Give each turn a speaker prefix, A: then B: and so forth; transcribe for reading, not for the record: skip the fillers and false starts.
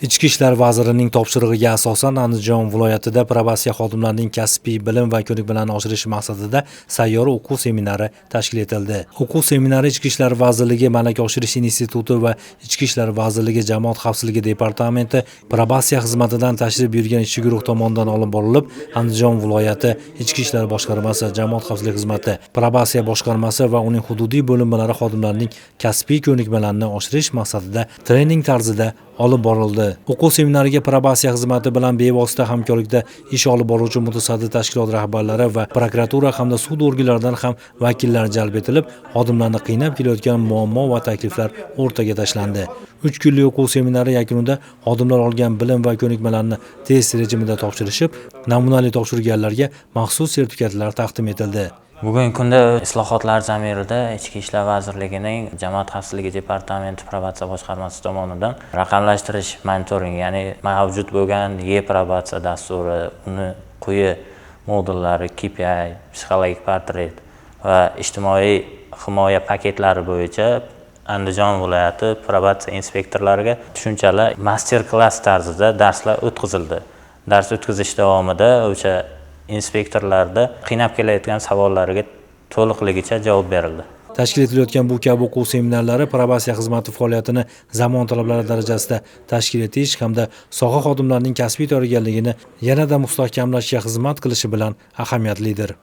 A: Ichki ishlar vazirining topshirig'iga asosan Andijon viloyatida probatsiya xodimlarining kasbiy bilim va ko'nikmalarini oshirish maqsadida sayyor o'quv seminari tashkil etildi. O'quv seminari Ichki ishlar vazirligi Malaka oshirish instituti va Ichki ishlar vazirligi Jamoat xavfsizligi departamenti probatsiya xizmatidan tashrif buyurgan ishchi guruh tomonidan olib borilib, Andijon viloyati Ichki ishlar boshqarmasi, Jamoat xavfsizligi xizmati, probatsiya boshqarmasi va uning hududiy bo'linmalari xodimlarining kasbiy ko'nikmalarini oshirish maqsadida trening tarzida olib borildi. O'quv seminariga probatsiya xizmati bilan bevosita hamkorlikda ish olib boruvchi mutasaddi tashkilot rahbarlari va prokuratura hamda sud organlaridan ham vakillar jalb etilib, xodimlarni qiynab kelayotgan muammo va takliflar o'rtaga tashlandi. 3 kunlik o'quv seminari yakunida xodimlar olgan bilim va ko'nikmalarni test rejimida topshirishib, namunali topshirganlarga maxsus sertifikatlar taqdim etildi.
B: Bugungi kunda islohotlar zamirida Ichki ishlar vazirligining Jamoat xavfsizligi departamenti probatsiya boshqarmasi tomonidan raqamlashtirish monitoringi, ya'ni mavjud bo'lgan e-probatsiya dasturi, uni quyi modullari, KPI, psixologik portret va ijtimoiy himoya paketlari bo'yicha Andijon viloyati probatsiya inspektorlariga tushunchalar master-klass tarzida darslar o'tkazildi. Dars o'tkazish davomida o'sha inspektorlarda qiynab kelayotgan savollariga to'liqligicha javob berildi.
A: Tashkil etilayotgan bu kabi o'quv seminarlari probatsiya xizmati faoliyatini zamon talablari darajasida tashkil etish hamda soha xodimlarining kasbiy tayyorgarligini yanada mustahkamlashga xizmat qilishi bilan ahamiyatlidir.